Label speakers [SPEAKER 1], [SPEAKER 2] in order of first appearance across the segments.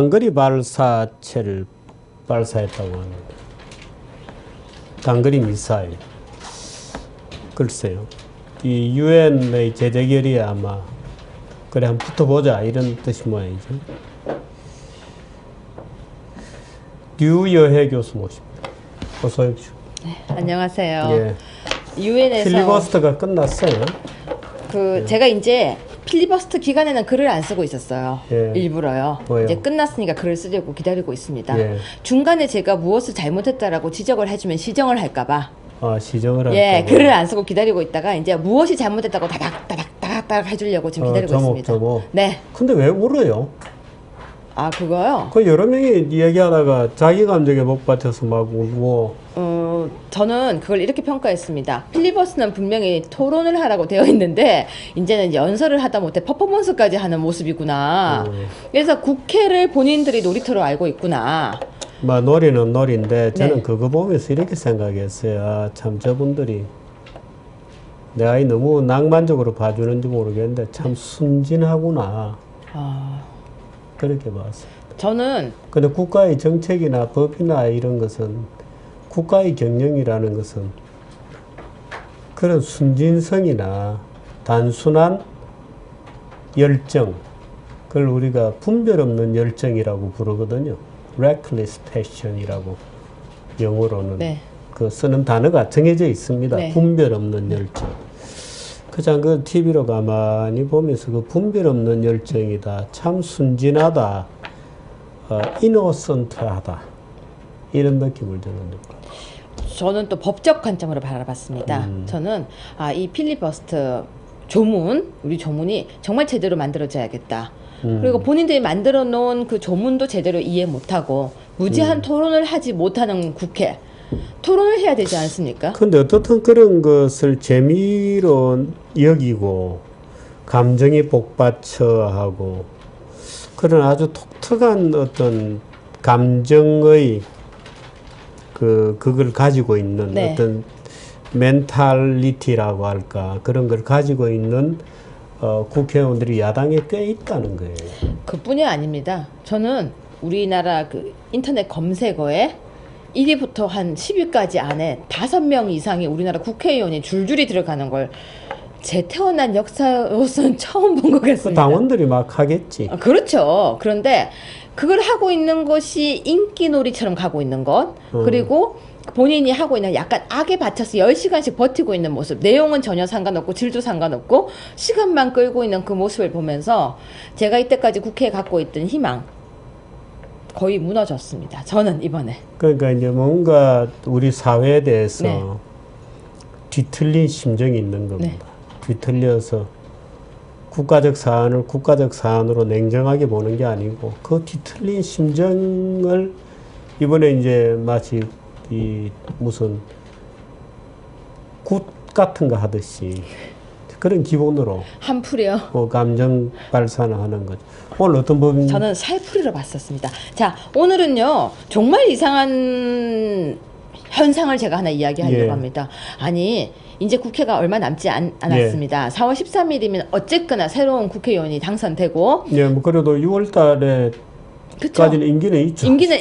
[SPEAKER 1] 단거리 발사체를 발사했다고 합니다. 단거리 미사일. 글쎄요. 이 유엔의 제재결의에 아마 그래 한번 붙어보자 이런 뜻이 모양이죠. 류여혜 교수 모십니다. 어서 오십시오.
[SPEAKER 2] 네, 안녕하세요.
[SPEAKER 1] 예.
[SPEAKER 2] 유엔에서
[SPEAKER 1] 필리버스터가 끝났어요.
[SPEAKER 2] 제가 이제 필리버스터 기간에는 글을 안 쓰고 있었어요.
[SPEAKER 1] 예.
[SPEAKER 2] 일부러요.
[SPEAKER 1] 왜요?
[SPEAKER 2] 이제 끝났으니까 글을 쓰려고 기다리고 있습니다.
[SPEAKER 1] 예.
[SPEAKER 2] 중간에 제가 무엇을 잘못했다라고 지적을 해주면 시정을 할까봐.
[SPEAKER 1] 아, 시정을 할까봐.
[SPEAKER 2] 예, 글을 안 쓰고 기다리고 있다가 이제 무엇이 잘못됐다고 다닥다닥 해주려고 지금 기다리고 있습니다.
[SPEAKER 1] 조목.
[SPEAKER 2] 네.
[SPEAKER 1] 근데 왜 울어요?
[SPEAKER 2] 아, 그거요?
[SPEAKER 1] 그 여러 명이 얘기하다가 자기 감정에 못 받쳐서 막 울고.
[SPEAKER 2] 저는 그걸 이렇게 평가했습니다. 필리버스는 분명히 토론을 하라고 되어 있는데 이제는 연설을 하다 못해 퍼포먼스까지 하는 모습이구나. 그래서 국회를 본인들이 놀이터로 알고 있구나.
[SPEAKER 1] 놀이는 놀이인데 저는
[SPEAKER 2] 네.
[SPEAKER 1] 그거 보면서 이렇게 생각했어요. 아, 참 저분들이 내 아이 너무 낭만적으로 봐주는지 모르겠는데 참 순진하구나. 그렇게 봤어요.
[SPEAKER 2] 저는
[SPEAKER 1] 근데 국가의 정책이나 법이나 이런 것은 국가의 경영이라는 것은 그런 순진성이나 단순한 열정, 그걸 우리가 분별 없는 열정이라고 부르거든요. reckless passion이라고 영어로는
[SPEAKER 2] 네.
[SPEAKER 1] 그 쓰는 단어가 정해져 있습니다.
[SPEAKER 2] 네.
[SPEAKER 1] 분별 없는 열정. 그냥 그 TV로 가만히 보면서 그 분별 없는 열정이다. 참 순진하다. innocent하다. 이런 느낌을 저는 받았어요.
[SPEAKER 2] 저는 또 법적 관점으로 바라봤습니다. 저는 이 필리버스터 조문, 우리 조문이 정말 제대로 만들어져야겠다. 그리고 본인들이 만들어 놓은 그 조문도 제대로 이해 못하고 무제한 토론을 하지 못하는 국회. 토론을 해야 되지 않습니까?
[SPEAKER 1] 근데 어떻든 그런 것을 재미로 여기고 감정이 복받쳐하고 그런 아주 독특한 어떤 감정의 그걸 가지고 있는
[SPEAKER 2] 네.
[SPEAKER 1] 어떤 멘탈리티라고 할까 그런 걸 가지고 있는 국회의원들이 야당에 꽤 있다는 거예요.
[SPEAKER 2] 그뿐이 아닙니다. 저는 우리나라 그 인터넷 검색어에 1위부터 한 10위까지 안에 5명 이상이 우리나라 국회의원이 줄줄이 들어가는 걸 제 태어난 역사로서는 처음 본 것
[SPEAKER 1] 그
[SPEAKER 2] 같습니다.
[SPEAKER 1] 당원들이 막 하겠지.
[SPEAKER 2] 그렇죠. 그런데 그걸 하고 있는 것이 인기놀이처럼 가고 있는 것, 그리고 본인이 하고 있는 약간 악에 받쳐서 10시간씩 버티고 있는 모습, 내용은 전혀 상관없고 질도 상관없고 시간만 끌고 있는 그 모습을 보면서 제가 이때까지 국회에 갖고 있던 희망 거의 무너졌습니다. 저는 이번에.
[SPEAKER 1] 그러니까 이제 뭔가 우리 사회에 대해서
[SPEAKER 2] 네.
[SPEAKER 1] 뒤틀린 심정이 있는 겁니다.
[SPEAKER 2] 네.
[SPEAKER 1] 뒤틀려서 국가적 사안을 국가적 사안으로 냉정하게 보는 게 아니고 그 뒤틀린 심정을 이번에 이제 마치 이 무슨 굿 같은 거 하듯이 그런 기본으로
[SPEAKER 2] 한풀이요.
[SPEAKER 1] 감정 발산을 하는 거죠. 오늘 어떤 법인?
[SPEAKER 2] 저는 살풀이로 봤었습니다. 자, 오늘은요 정말 이상한 현상을 제가 하나 이야기하려고
[SPEAKER 1] 예.
[SPEAKER 2] 합니다. 아니 이제 국회가 얼마 남지 않았습니다. 4월 13일이면 어쨌거나 새로운 국회의원이 당선되고
[SPEAKER 1] 예, 뭐 그래도 6월 달에까지는
[SPEAKER 2] 그쵸?
[SPEAKER 1] 임기는 있죠.
[SPEAKER 2] 임기는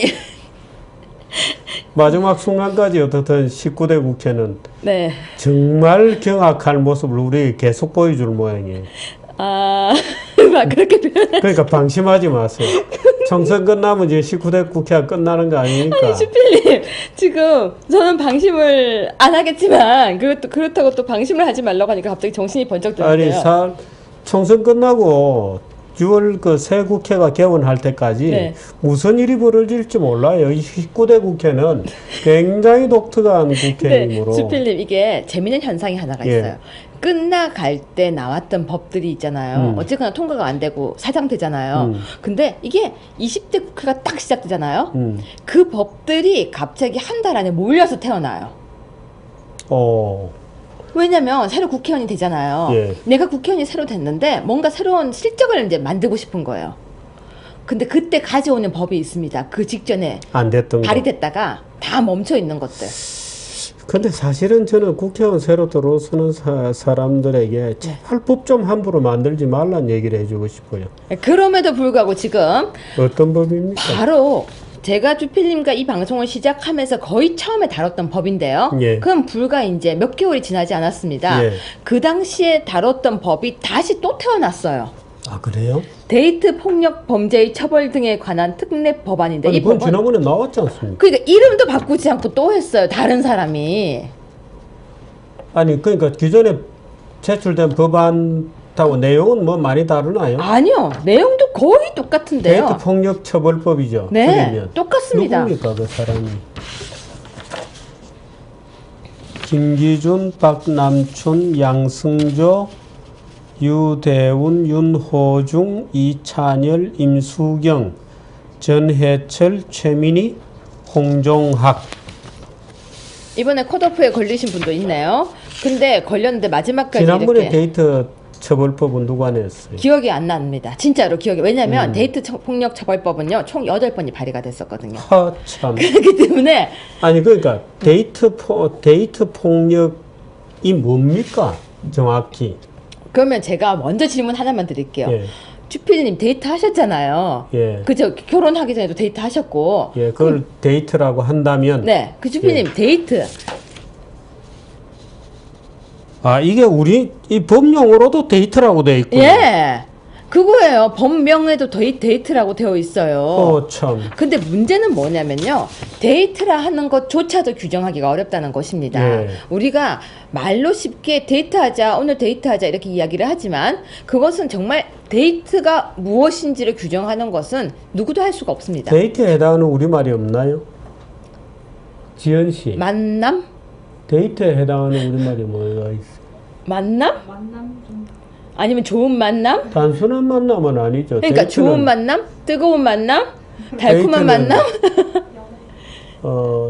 [SPEAKER 1] 마지막 순간까지 어떻든 19대 국회는
[SPEAKER 2] 네.
[SPEAKER 1] 정말 경악할 모습을 우리 계속 보여줄 모양이에요.
[SPEAKER 2] 막 그렇게
[SPEAKER 1] 그러니까 방심하지 마세요. 총선 끝나면 이제 19대 국회가 끝나는 거 아니니까.
[SPEAKER 2] 주필님 지금 저는 방심을 안 하겠지만 그렇다고 또 방심을 하지 말라고 하니까 갑자기 정신이 번쩍
[SPEAKER 1] 아니,
[SPEAKER 2] 드는데요.
[SPEAKER 1] 총선 끝나고 6월 그 새 국회가 개원할 때까지
[SPEAKER 2] 네.
[SPEAKER 1] 무슨 일이 벌어질지 몰라요. 이 19대 국회는 굉장히 독특한
[SPEAKER 2] 네,
[SPEAKER 1] 국회이므로.
[SPEAKER 2] 주필님 이게 재미있는 현상이 하나가
[SPEAKER 1] 예.
[SPEAKER 2] 있어요. 끝나갈 때 나왔던 법들이 있잖아요. 어쨌거나 통과가 안 되고 사장되잖아요. 근데 이게 20대 국회가 딱 시작되잖아요. 그 법들이 갑자기 한 달 안에 몰려서 태어나요. 왜냐면 새로 국회의원이 되잖아요.
[SPEAKER 1] 예.
[SPEAKER 2] 내가 국회의원이 새로 됐는데 뭔가 새로운 실적을 이제 만들고 싶은 거예요. 근데 그때 가져오는 법이 있습니다. 그 직전에
[SPEAKER 1] 안 됐던 거.
[SPEAKER 2] 발의됐다가 다 멈춰 있는 것들.
[SPEAKER 1] 근데 사실은 저는 국회의원 새로 들어서는 사람들에게 제발 법 좀 함부로 만들지 말란 얘기를 해주고 싶어요.
[SPEAKER 2] 그럼에도 불구하고 지금
[SPEAKER 1] 어떤 법입니까?
[SPEAKER 2] 바로 제가 주필님과 이 방송을 시작하면서 거의 처음에 다뤘던 법인데요.
[SPEAKER 1] 예.
[SPEAKER 2] 그럼 불과 이제 몇 개월이 지나지 않았습니다.
[SPEAKER 1] 예.
[SPEAKER 2] 그 당시에 다뤘던 법이 다시 또 태어났어요.
[SPEAKER 1] 아, 그래요?
[SPEAKER 2] 데이트 폭력 범죄의 처벌 등에 관한 특례 법안인데
[SPEAKER 1] 아니,
[SPEAKER 2] 이
[SPEAKER 1] 그건
[SPEAKER 2] 법은
[SPEAKER 1] 지난번에 나왔지 않습니까?
[SPEAKER 2] 그러니까 이름도 바꾸지 않고 또 했어요. 다른 사람이.
[SPEAKER 1] 아니, 그러니까 기존에 제출된 법안하고 내용은 뭐 많이 다르나요?
[SPEAKER 2] 아니요. 내용도 거의 똑같은데요.
[SPEAKER 1] 데이트 폭력 처벌법이죠.
[SPEAKER 2] 네,
[SPEAKER 1] 그러면
[SPEAKER 2] 똑같습니다.
[SPEAKER 1] 누굽니까 그 사람이? 김기준, 박남춘, 양승조, 유대운, 윤호중, 이찬열, 임수경, 전해철, 최민희, 홍종학.
[SPEAKER 2] 이번에 컷오프에 걸리신 분도 있네요. 근데 걸렸는데 마지막까지
[SPEAKER 1] 지난번에
[SPEAKER 2] 이렇게
[SPEAKER 1] 데이트 처벌법은 누가 냈어요?
[SPEAKER 2] 기억이 안 납니다. 진짜로 기억이. 왜냐면 데이트 폭력 처벌법은요. 총 8번이 발의가 됐었거든요.
[SPEAKER 1] 참.
[SPEAKER 2] 그렇기 때문에
[SPEAKER 1] 아니 그러니까 데이트 폭력이 뭡니까? 정확히.
[SPEAKER 2] 그러면 제가 먼저 질문 하나만 드릴게요.
[SPEAKER 1] 예.
[SPEAKER 2] 주필님 데이트 하셨잖아요.
[SPEAKER 1] 예.
[SPEAKER 2] 그죠? 결혼하기 전에도 데이트 하셨고.
[SPEAKER 1] 예, 그걸 데이트라고 한다면
[SPEAKER 2] 네. 그 주필님 데이트.
[SPEAKER 1] 아, 이게 우리 이 법령으로도 데이트라고 돼 있고.
[SPEAKER 2] 예. 그거예요. 법명에도 데이트라고 되어 있어요.
[SPEAKER 1] 참.
[SPEAKER 2] 근데 문제는 뭐냐면요. 데이트라 하는 것조차도 규정하기가 어렵다는 것입니다.
[SPEAKER 1] 예.
[SPEAKER 2] 우리가 말로 쉽게 데이트하자, 오늘 데이트하자 이렇게 이야기를 하지만 그것은 정말 데이트가 무엇인지를 규정하는 것은 누구도 할 수가 없습니다.
[SPEAKER 1] 데이트에 해당하는 우리말이 없나요? 지연 씨.
[SPEAKER 2] 만남?
[SPEAKER 1] 데이트에 해당하는 우리말이 뭐가 있어요?
[SPEAKER 2] 만남? 아니면 좋은 만남?
[SPEAKER 1] 단순한 만남은 아니죠.
[SPEAKER 2] 그러니까
[SPEAKER 1] 데이트는,
[SPEAKER 2] 좋은 만남? 뜨거운 만남? 달콤한
[SPEAKER 1] 데이트는
[SPEAKER 2] 만남?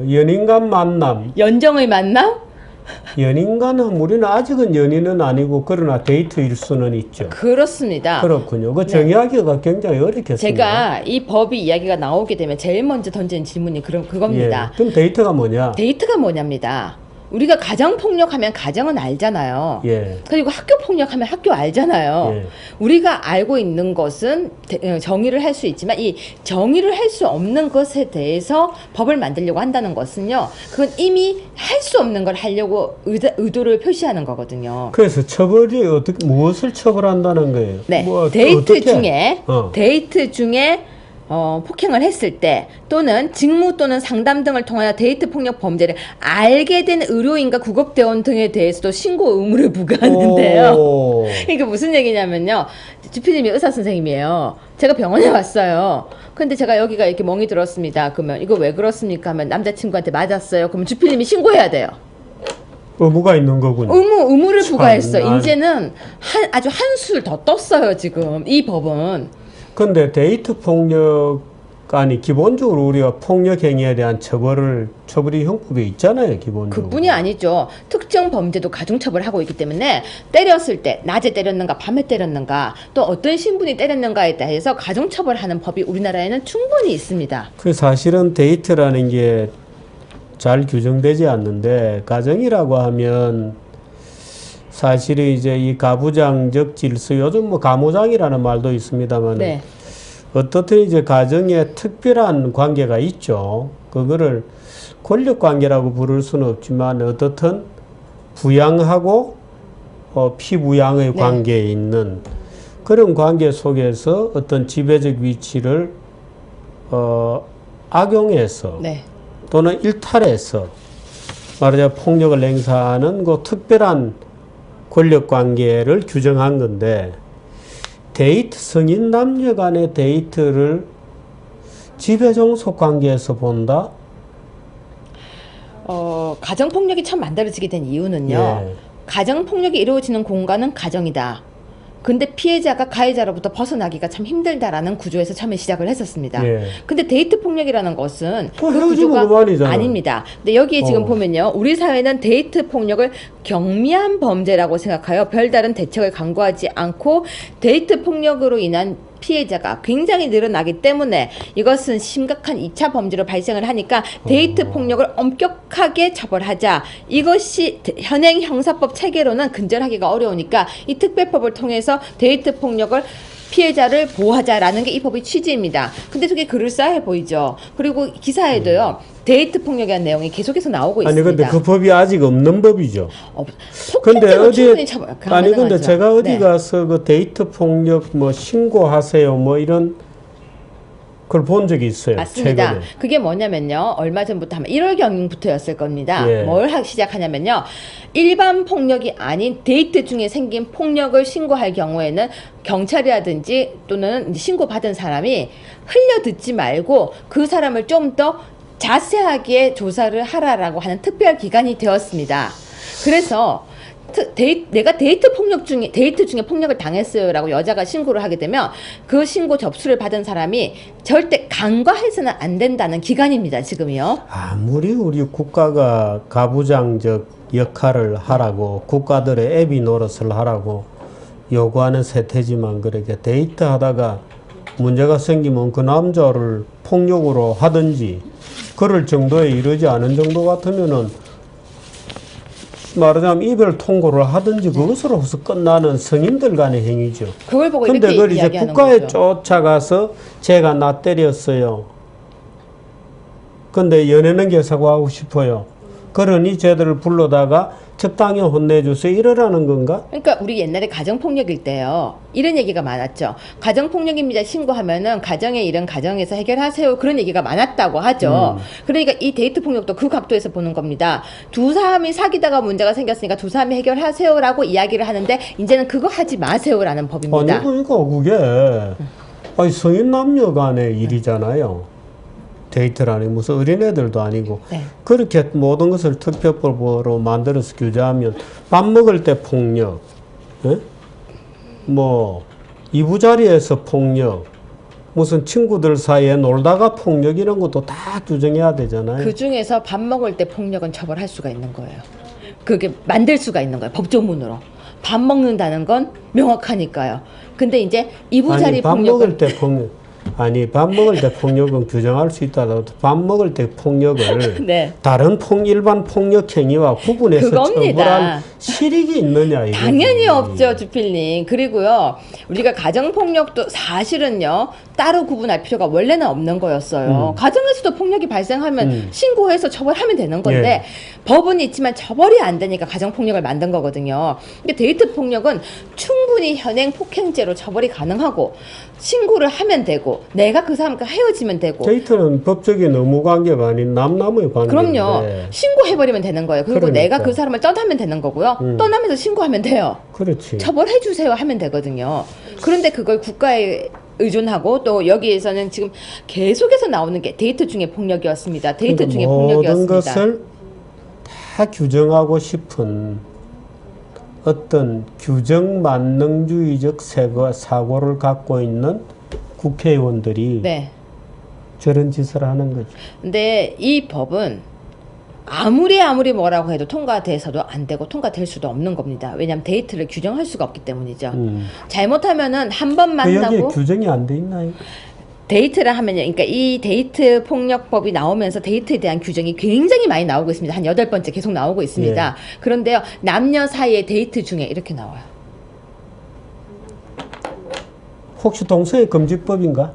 [SPEAKER 1] 연인 간 만남.
[SPEAKER 2] 연정의 만남?
[SPEAKER 1] 연인 간은 우리는 아직은 연인은 아니고 그러나 데이트일 수는 있죠.
[SPEAKER 2] 그렇습니다.
[SPEAKER 1] 그렇군요. 그 정의하기가 굉장히 어렵겠습니다.
[SPEAKER 2] 제가 이 법이 이야기가 나오게 되면 제일 먼저 던지는 질문이 그겁니다.
[SPEAKER 1] 예. 그럼 데이트가 뭐냐?
[SPEAKER 2] 데이트가 뭐냐입니다. 우리가 가정폭력하면 가정은 알잖아요.
[SPEAKER 1] 예.
[SPEAKER 2] 그리고 학교폭력하면 학교 알잖아요.
[SPEAKER 1] 예.
[SPEAKER 2] 우리가 알고 있는 것은 정의를 할 수 있지만 이 정의를 할 수 없는 것에 대해서 법을 만들려고 한다는 것은요. 그건 이미 할 수 없는 걸 하려고 의도를 표시하는 거거든요.
[SPEAKER 1] 그래서 처벌이 어떻게 무엇을 처벌한다는 거예요?
[SPEAKER 2] 네,
[SPEAKER 1] 뭐
[SPEAKER 2] 데이트
[SPEAKER 1] 어떻게?
[SPEAKER 2] 중에 폭행을 했을 때 또는 직무 또는 상담 등을 통하여 데이트 폭력 범죄를 알게 된 의료인과 구급대원 등에 대해서도 신고 의무를 부과하는데요.
[SPEAKER 1] 오.
[SPEAKER 2] 이게 무슨 얘기냐면요. 주피님이 의사 선생님이에요. 제가 병원에 왔어요. 근데 제가 여기가 이렇게 멍이 들었습니다. 그러면 이거 왜 그렇습니까? 하면 남자친구한테 맞았어요. 그러면 주피님이 신고해야 돼요.
[SPEAKER 1] 의무가 있는 거군요.
[SPEAKER 2] 의무를
[SPEAKER 1] 참,
[SPEAKER 2] 부과했어. 이제는 아주 한술 더 떴어요. 지금 이 법은.
[SPEAKER 1] 근데 데이트 폭력 아니 기본적으로 우리가 폭력 행위에 대한 처벌이 형법에 있잖아요, 기본적으로.
[SPEAKER 2] 그뿐이 아니죠. 특정 범죄도 가중처벌을 하고 있기 때문에 때렸을 때 낮에 때렸는가 밤에 때렸는가 또 어떤 신분이 때렸는가에 대해서 가중처벌하는 법이 우리나라에는 충분히 있습니다.
[SPEAKER 1] 그 사실은 데이트라는 게 잘 규정되지 않는데 가정이라고 하면 사실은 이제 이 가부장적 질서, 요즘 뭐 가무장이라는 말도 있습니다만,
[SPEAKER 2] 네.
[SPEAKER 1] 어떻든 이제 가정에 특별한 관계가 있죠. 그거를 권력 관계라고 부를 수는 없지만, 어떻든 부양하고 피부양의
[SPEAKER 2] 네.
[SPEAKER 1] 관계에 있는 그런 관계 속에서 어떤 지배적 위치를 악용해서
[SPEAKER 2] 네.
[SPEAKER 1] 또는 일탈해서 말하자면 폭력을 행사하는 그 특별한 권력 관계를 규정한 건데, 데이트, 성인 남녀 간의 데이트를 지배종속 관계에서 본다?
[SPEAKER 2] 가정폭력이 처음 만들어지게 된 이유는요.
[SPEAKER 1] 예.
[SPEAKER 2] 가정폭력이 이루어지는 공간은 가정이다. 근데 피해자가 가해자로부터 벗어나기가 참 힘들다라는 구조에서 처음에 시작을 했었습니다.
[SPEAKER 1] 예.
[SPEAKER 2] 근데 데이트 폭력이라는 것은 그
[SPEAKER 1] 헤어지면
[SPEAKER 2] 구조가
[SPEAKER 1] 그만이잖아.
[SPEAKER 2] 아닙니다. 근데 여기에 지금 보면요. 우리 사회는 데이트 폭력을 경미한 범죄라고 생각하여 별다른 대책을 강구하지 않고 데이트 폭력으로 인한 피해자가 굉장히 늘어나기 때문에 이것은 심각한 2차 범죄로 발생을 하니까 데이트 폭력을 엄격하게 처벌하자. 이것이 현행 형사법 체계로는 근절하기가 어려우니까 이 특별법을 통해서 데이트 폭력을 피해자를 보호하자라는 게 이 법의 취지입니다. 근데 되게 그럴싸해 보이죠. 그리고 기사에도요. 데이트 폭력에 대한 내용이 계속해서 나오고
[SPEAKER 1] 아니
[SPEAKER 2] 있습니다.
[SPEAKER 1] 근데 그 법이 아직 없는 법이죠. 근데
[SPEAKER 2] 폭행죄는
[SPEAKER 1] 어디
[SPEAKER 2] 충분히 처벌
[SPEAKER 1] 아니 근데
[SPEAKER 2] 가능하죠.
[SPEAKER 1] 제가 어디
[SPEAKER 2] 네.
[SPEAKER 1] 가서 그 데이트 폭력 뭐 신고하세요 뭐 이런 걸 본 적이 있어요.
[SPEAKER 2] 맞습니다.
[SPEAKER 1] 최근에.
[SPEAKER 2] 그게 뭐냐면요. 얼마 전부터 아마 1월경부터였을 겁니다.
[SPEAKER 1] 예.
[SPEAKER 2] 뭘 시작하냐면요. 일반 폭력이 아닌 데이트 중에 생긴 폭력을 신고할 경우에는 경찰이라든지 또는 신고받은 사람이 흘려듣지 말고 그 사람을 좀 더 자세하게 조사를 하라라고 하는 특별 기간이 되었습니다. 그래서 내가 데이트 중에 폭력을 당했어요라고 여자가 신고를 하게 되면 그 신고 접수를 받은 사람이 절대 간과해서는 안 된다는 기간입니다. 지금이요.
[SPEAKER 1] 아무리 우리 국가가 가부장적 역할을 하라고 국가들의 애비 노릇을 하라고 요구하는 세태지만 그렇게 데이트하다가 문제가 생기면 그 남자를 폭력으로 하든지 그럴 정도에 이르지 않은 정도 같으면은 말하자면 이별 통고를 하든지 그것으로서 끝나는 성인들 간의 행위죠.
[SPEAKER 2] 그걸 보고
[SPEAKER 1] 근데
[SPEAKER 2] 이렇게
[SPEAKER 1] 그걸 이제
[SPEAKER 2] 이야기하는
[SPEAKER 1] 국가에
[SPEAKER 2] 거죠.
[SPEAKER 1] 쫓아가서 제가 나 때렸어요. 근데 연애는 계속 하고 싶어요. 그러니 쟤들을 불러다가 적당히 혼내주세요. 이러라는 건가?
[SPEAKER 2] 그러니까 우리 옛날에 가정폭력일 때요. 이런 얘기가 많았죠. 가정폭력입니다. 신고하면은 가정의 일은 가정에서 해결하세요. 그런 얘기가 많았다고 하죠. 그러니까 이 데이트 폭력도 그 각도에서 보는 겁니다. 두 사람이 사귀다가 문제가 생겼으니까 두 사람이 해결하세요라고 이야기를 하는데 이제는 그거 하지 마세요라는 법입니다.
[SPEAKER 1] 아니 그러니까 그게 아니 성인 남녀 간의 일이잖아요. 데이트라니 무슨 어린애들도 아니고
[SPEAKER 2] 네.
[SPEAKER 1] 그렇게 모든 것을 특별법으로 만들어서 규제하면 밥 먹을 때 폭력, 예? 뭐 이부자리에서 폭력, 무슨 친구들 사이에 놀다가 폭력 이런 것도 다 규정해야 되잖아요.
[SPEAKER 2] 그 중에서 밥 먹을 때 폭력은 처벌할 수가 있는 거예요. 그게 만들 수가 있는 거예요. 법조문으로. 밥 먹는다는 건 명확하니까요. 근데 이제 이부자리
[SPEAKER 1] 아니, 밥
[SPEAKER 2] 폭력은
[SPEAKER 1] 먹을 때 폭력. 아니 밥 먹을 때 폭력은 규정할 수 있다라도 밥 먹을 때 폭력을
[SPEAKER 2] 네.
[SPEAKER 1] 다른 일반 폭력 행위와 구분해서
[SPEAKER 2] 그겁니다.
[SPEAKER 1] 처벌할 실익이 있느냐 이거.
[SPEAKER 2] 당연히 없죠, 주필님. 그리고요, 우리가 가정폭력도 사실은요, 따로 구분할 필요가 원래는 없는 거였어요. 가정에서도 폭력이 발생하면 신고해서 처벌하면 되는 건데,
[SPEAKER 1] 예.
[SPEAKER 2] 법은 있지만 처벌이 안 되니까 가정폭력을 만든 거거든요. 근데 데이트 폭력은 충분히 현행 폭행죄로 처벌이 가능하고, 신고를 하면 되고, 내가 그 사람과 헤어지면 되고,
[SPEAKER 1] 데이트는 법적인 의무 관계가 아닌 남남의 관계인데.
[SPEAKER 2] 그럼요. 신고해버리면 되는 거예요. 그리고
[SPEAKER 1] 그러니까.
[SPEAKER 2] 내가 그 사람을 떠나면 되는 거고요. 떠나면서 신고하면 돼요.
[SPEAKER 1] 그렇지.
[SPEAKER 2] 처벌해주세요 하면 되거든요. 그런데 그걸 국가에 의존하고 또 여기에서는 지금 계속해서 나오는 게 데이트 중에 폭력이었습니다. 데이트
[SPEAKER 1] 그러니까
[SPEAKER 2] 중에
[SPEAKER 1] 모든
[SPEAKER 2] 폭력이었습니다.
[SPEAKER 1] 것을 다 규정하고 싶은 어떤 규정 만능주의적 사고를 갖고 있는 국회의원들이
[SPEAKER 2] 네.
[SPEAKER 1] 저런 짓을 하는 거죠.
[SPEAKER 2] 근데 이 법은 아무리 뭐라고 해도 통과돼서도 안 되고 통과될 수도 없는 겁니다. 왜냐하면 데이트를 규정할 수가 없기 때문이죠. 잘못하면은 한 번
[SPEAKER 1] 그 여기에
[SPEAKER 2] 만나고
[SPEAKER 1] 규정이 안 돼 있나요?
[SPEAKER 2] 데이트를 하면요. 그러니까 이 데이트 폭력법이 나오면서 데이트에 대한 규정이 굉장히 많이 나오고 있습니다. 한 8번째 계속 나오고 있습니다. 그런데요. 남녀 사이의 데이트 중에 이렇게 나와요.
[SPEAKER 1] 혹시 동성애 금지법인가?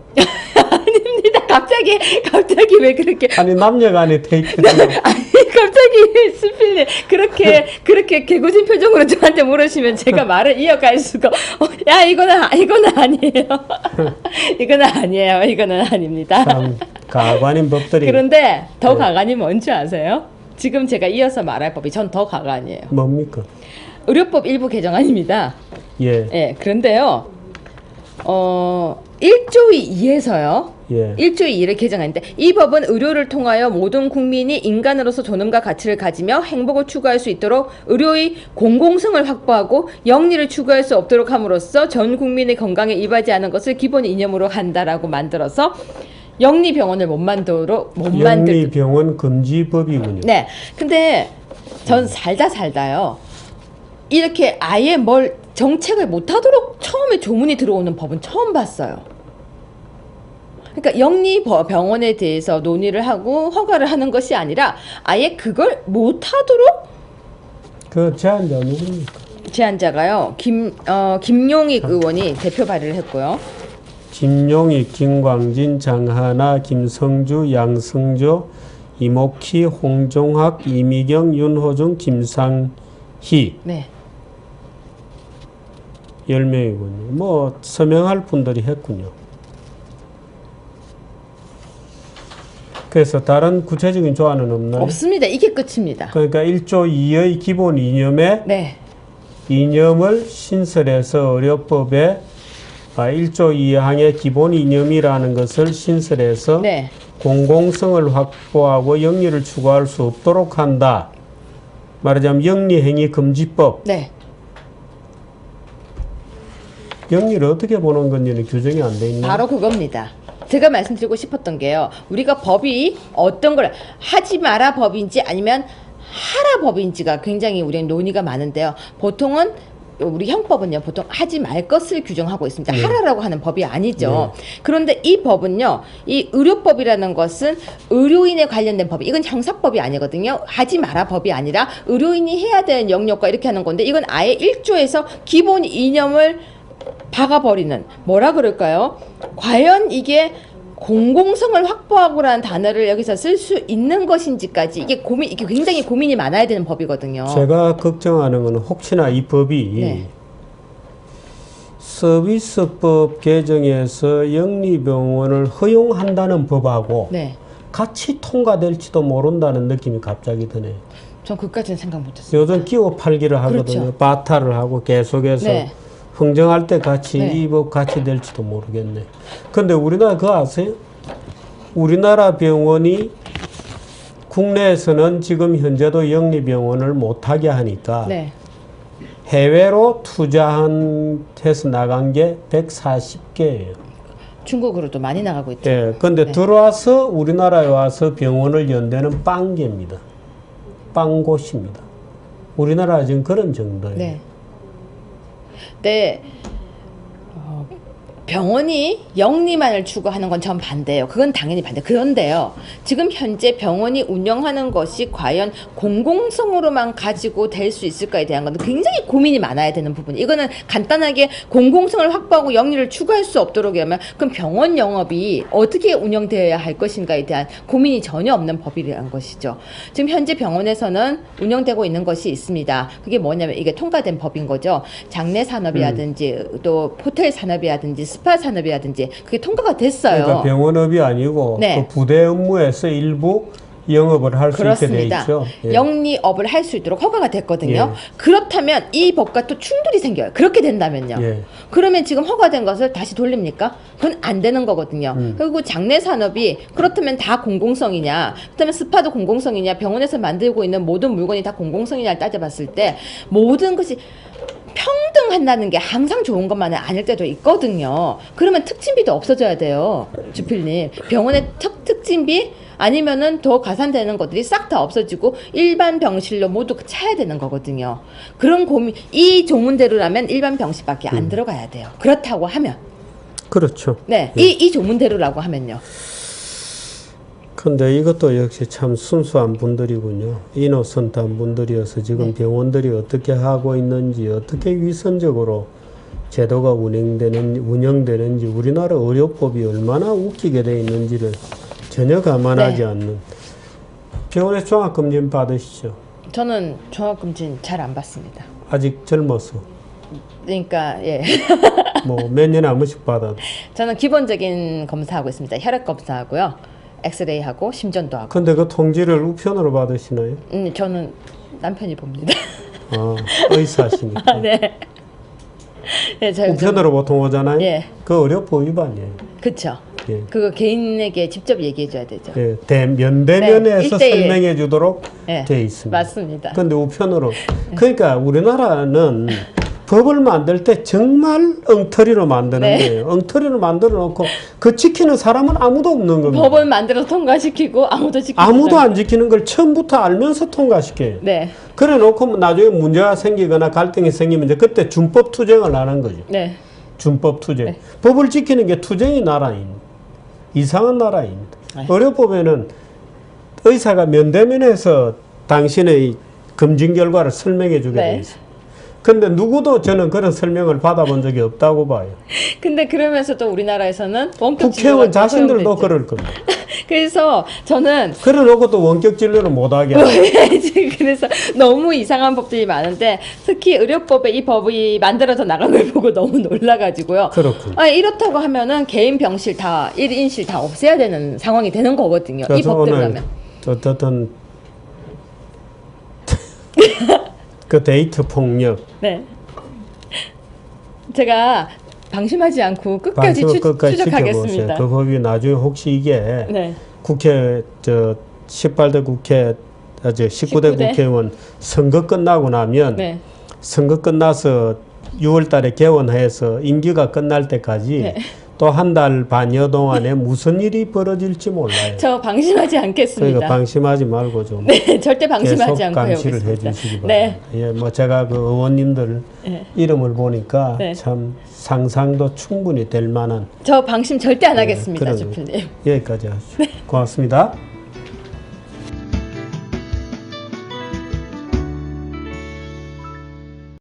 [SPEAKER 2] 아닙니다. 갑자기 왜 그렇게
[SPEAKER 1] 아니 남녀 간의 데이트 중에
[SPEAKER 2] 아니 갑자기 스필님 그렇게 개구진 표정으로 저한테 물으시면 제가 말을 이어갈 수가 야 이거는 아니에요. 이거는 아닙니다.
[SPEAKER 1] 참 가관인 법들이
[SPEAKER 2] 그런데 더 가관이 뭔지 아세요? 지금 제가 이어서 말할 법이 전 더 가관이에요.
[SPEAKER 1] 뭡니까?
[SPEAKER 2] 의료법 일부 개정안입니다.
[SPEAKER 1] 예.
[SPEAKER 2] 예, 그런데요. 1조 2에서요.
[SPEAKER 1] 예.
[SPEAKER 2] 1조 2를 개정하는데 이 법은 의료를 통하여 모든 국민이 인간으로서 존엄과 가치를 가지며 행복을 추구할 수 있도록 의료의 공공성을 확보하고 영리를 추구할 수 없도록 함으로써 전 국민의 건강에 이바지 않은 것을 기본 이념으로 한다라고 만들어서 영리병원을 못 만들도록
[SPEAKER 1] 영리병원 금지법이군요.
[SPEAKER 2] 네. 근데 전 살다요. 이렇게 아예 뭘 정책을 못하도록 처음에 조문이 들어오는 법은 처음 봤어요. 그러니까 영리병원에 대해서 논의를 하고 허가를 하는 것이 아니라 아예 그걸 못하도록
[SPEAKER 1] 그 제안자 누굽니까?
[SPEAKER 2] 제안자가요. 김용익 의원이 대표 발의를 했고요.
[SPEAKER 1] 김용익, 김광진, 장하나, 김성주, 양승조, 이목희, 홍종학, 이미경, 윤호중, 김상희
[SPEAKER 2] 네.
[SPEAKER 1] 10명이군요. 뭐 서명할 분들이 했군요. 그래서 다른 구체적인 조안은 없나요?
[SPEAKER 2] 없습니다. 이게 끝입니다.
[SPEAKER 1] 그러니까 1조 2의 기본 이념에
[SPEAKER 2] 네.
[SPEAKER 1] 이념을 신설해서 의료법에 1조 2항의 기본 이념이라는 것을 신설해서
[SPEAKER 2] 네.
[SPEAKER 1] 공공성을 확보하고 영리를 추구할 수 없도록 한다. 말하자면 영리행위금지법.
[SPEAKER 2] 네.
[SPEAKER 1] 영리를 어떻게 보는 건지는 규정이 안 돼 있나?
[SPEAKER 2] 바로 그겁니다. 제가 말씀드리고 싶었던 게요. 우리가 법이 어떤 걸 하지 마라 법인지 아니면 하라 법인지가 굉장히 우리는 논의가 많은데요. 보통은 우리 형법은요, 보통 하지 말 것을 규정하고 있습니다.
[SPEAKER 1] 네.
[SPEAKER 2] 하라라고 하는 법이 아니죠. 그런데 이 법은요, 이 의료법이라는 것은 의료인에 관련된 법이, 이건 형사법이 아니거든요. 하지 마라 법이 아니라 의료인이 해야 되는 영역과 이렇게 하는 건데, 이건 아예 1조에서 기본 이념을 박아버리는, 뭐라 그럴까요? 과연 이게 공공성을 확보하고라는 단어를 여기서 쓸 수 있는 것인지까지 이게 굉장히 고민이 많아야 되는 법이거든요.
[SPEAKER 1] 제가 걱정하는 것은 혹시나 이 법이
[SPEAKER 2] 네.
[SPEAKER 1] 서비스법 개정에서 영리병원을 허용한다는 법하고
[SPEAKER 2] 네.
[SPEAKER 1] 같이 통과될지도 모른다는 느낌이 갑자기 드네요.
[SPEAKER 2] 전 그까지는 생각 못했어요.
[SPEAKER 1] 요즘 끼워 팔기를 하거든요.
[SPEAKER 2] 그렇죠.
[SPEAKER 1] 바타를 하고 계속해서
[SPEAKER 2] 네.
[SPEAKER 1] 흥정할 때 같이
[SPEAKER 2] 네.
[SPEAKER 1] 이 법 같이 될지도 모르겠네. 근데 우리나라 그거 아세요? 우리나라 병원이 국내에서는 지금 현재도 영리병원을 못하게 하니까
[SPEAKER 2] 네.
[SPEAKER 1] 해외로 투자해서 나간 게 140개예요.
[SPEAKER 2] 중국으로도 많이 나가고 있죠.
[SPEAKER 1] 예, 근데
[SPEAKER 2] 네.
[SPEAKER 1] 들어와서 우리나라에 와서 병원을 연 데는 빵개입니다. 빵곳입니다. 우리나라 지금 그런 정도예요.
[SPEAKER 2] 네. 네. 병원이 영리만을 추구하는 건 전 반대예요. 그건 당연히 반대. 그런데요, 지금 현재 병원이 운영하는 것이 과연 공공성으로만 가지고 될 수 있을까에 대한 건 굉장히 고민이 많아야 되는 부분. 이거는 간단하게 공공성을 확보하고 영리를 추구할 수 없도록 하면 그럼 병원 영업이 어떻게 운영되어야 할 것인가에 대한 고민이 전혀 없는 법이라는 것이죠. 지금 현재 병원에서는 운영되고 있는 것이 있습니다. 그게 뭐냐면 이게 통과된 법인 거죠. 장례 산업이라든지 또 호텔 산업이라든지 스파 산업이라든지 그게 통과가 됐어요.
[SPEAKER 1] 그러니까 병원업이 아니고
[SPEAKER 2] 네.
[SPEAKER 1] 그 부대 업무에서 일부 영업을 할 수 있게 돼
[SPEAKER 2] 그렇습니다.
[SPEAKER 1] 있죠. 예.
[SPEAKER 2] 영리업을 할 수 있도록 허가가 됐거든요.
[SPEAKER 1] 예.
[SPEAKER 2] 그렇다면 이 법과 또 충돌이 생겨요. 그렇게 된다면요.
[SPEAKER 1] 예.
[SPEAKER 2] 그러면 지금 허가된 것을 다시 돌립니까? 그건 안 되는 거거든요. 그리고 장례 산업이 그렇다면 다 공공성이냐? 그렇다면 스파도 공공성이냐? 병원에서 만들고 있는 모든 물건이 다 공공성이냐를 따져봤을 때 모든 것이 평등한다는 게 항상 좋은 것만은 아닐 때도 있거든요. 그러면 특진비도 없어져야 돼요. 주필님. 병원의 특진비 아니면은 더 가산되는 것들이 싹 다 없어지고 일반 병실로 모두 차야 되는 거거든요. 그런 고민, 이 조문대로라면 일반 병실밖에 안 들어가야 돼요. 그렇다고 하면.
[SPEAKER 1] 그렇죠.
[SPEAKER 2] 네.
[SPEAKER 1] 예.
[SPEAKER 2] 이 조문대로라고 하면요.
[SPEAKER 1] 근데 이것도 역시 참 순수한 분들이군요. 이노선트한 분들이어서 지금
[SPEAKER 2] 네.
[SPEAKER 1] 병원들이 어떻게 하고 있는지, 어떻게 위선적으로 제도가 운영되는지, 우리나라 의료법이 얼마나 웃기게 돼 있는지를 전혀 감안하지
[SPEAKER 2] 네.
[SPEAKER 1] 않는. 병원에서 종합검진 받으시죠?
[SPEAKER 2] 저는 종합검진 잘 안 받습니다.
[SPEAKER 1] 아직 젊어서.
[SPEAKER 2] 그러니까 예.
[SPEAKER 1] 뭐 몇 년에 한 번씩 받아도.
[SPEAKER 2] 저는 기본적인 검사하고 있습니다. 혈액 검사하고요. 엑스레이 하고 심전도 하고.
[SPEAKER 1] 근데 그 통지를 우편으로 받으시나요?
[SPEAKER 2] 저는 남편이 봅니다.
[SPEAKER 1] 아, 의사시니까.
[SPEAKER 2] 네. 네, 저희
[SPEAKER 1] 우편으로 보통 오잖아요.
[SPEAKER 2] 예.
[SPEAKER 1] 그 의료법 위반이에요.
[SPEAKER 2] 그쵸.
[SPEAKER 1] 예.
[SPEAKER 2] 그거 개인에게 직접 얘기해 줘야 되죠.
[SPEAKER 1] 예, 면대면에서
[SPEAKER 2] 네, 1:1.
[SPEAKER 1] 설명해 주도록
[SPEAKER 2] 예.
[SPEAKER 1] 되어 있습니다.
[SPEAKER 2] 맞습니다.
[SPEAKER 1] 근데 우편으로. 그러니까 우리나라는 법을 만들 때 정말 엉터리로 만드는
[SPEAKER 2] 네.
[SPEAKER 1] 거예요. 엉터리로 만들어 놓고 그 지키는 사람은 아무도 없는 겁니다.
[SPEAKER 2] 법을 만들어서 통과시키고 아무도 지키지
[SPEAKER 1] 아무도
[SPEAKER 2] 않고.
[SPEAKER 1] 안 지키는 걸 처음부터 알면서 통과시켜요.
[SPEAKER 2] 네.
[SPEAKER 1] 그래 놓고 나중에 문제가 생기거나 갈등이 생기면 이제 그때 준법 투쟁을 하는 거죠.
[SPEAKER 2] 네.
[SPEAKER 1] 준법 투쟁.
[SPEAKER 2] 네.
[SPEAKER 1] 법을 지키는 게 투쟁의 나라인. 이상한 나라입니다.
[SPEAKER 2] 네.
[SPEAKER 1] 의료법에는 의사가 면대면해서 당신의 검진 결과를 설명해 주게
[SPEAKER 2] 네.
[SPEAKER 1] 돼 있어요. 근데 누구도 저는 그런 설명을 받아본 적이 없다고 봐요.
[SPEAKER 2] 근데 그러면서도 우리나라에서는 원격
[SPEAKER 1] 국회의원
[SPEAKER 2] 진료가
[SPEAKER 1] 자신들도
[SPEAKER 2] 허용됐죠.
[SPEAKER 1] 그럴 겁니다.
[SPEAKER 2] 그래서 저는
[SPEAKER 1] 그래놓고 또 원격 진료를 못하게 하고.
[SPEAKER 2] 그래서 너무 이상한 법들이 많은데 특히 의료법에 이 법이 만들어져 나간 걸 보고 너무 놀라가지고요.
[SPEAKER 1] 그렇군요.
[SPEAKER 2] 아니, 이렇다고 하면은 개인 병실 다 1인실 다 없애야 되는 상황이 되는 거거든요. 이
[SPEAKER 1] 그래서
[SPEAKER 2] 법대로
[SPEAKER 1] 오늘
[SPEAKER 2] 하면.
[SPEAKER 1] 어떻든 그 데이트 폭력
[SPEAKER 2] 네. 제가 방심하지 않고 끝까지
[SPEAKER 1] 방송을 끝까지
[SPEAKER 2] 추적하겠습니다.
[SPEAKER 1] 지켜보세요. 그 법이 나중에 혹시 이게
[SPEAKER 2] 네.
[SPEAKER 1] 국회 18대 국회 19대
[SPEAKER 2] 19대?
[SPEAKER 1] 국회의원 선거 끝나고 나면
[SPEAKER 2] 네.
[SPEAKER 1] 선거 끝나서 6월 달에 개원해서 임기가 끝날 때까지
[SPEAKER 2] 네.
[SPEAKER 1] 또 한 달 반여 동안에 무슨 일이 벌어질지 몰라요.
[SPEAKER 2] 저 방심하지 않겠습니다.
[SPEAKER 1] 그러니까 방심하지 말고 좀
[SPEAKER 2] 네, 절대 방심하지
[SPEAKER 1] 계속
[SPEAKER 2] 않고
[SPEAKER 1] 감시를
[SPEAKER 2] 해오겠습니다.
[SPEAKER 1] 해주시기
[SPEAKER 2] 네.
[SPEAKER 1] 바랍니다. 예, 뭐 제가 그 의원님들
[SPEAKER 2] 네.
[SPEAKER 1] 이름을 보니까
[SPEAKER 2] 네.
[SPEAKER 1] 참 상상도 충분히 될 만한
[SPEAKER 2] 저 방심 절대 안
[SPEAKER 1] 네,
[SPEAKER 2] 하겠습니다,
[SPEAKER 1] 그런
[SPEAKER 2] 주필님.
[SPEAKER 1] 여기까지 하죠. 고맙습니다.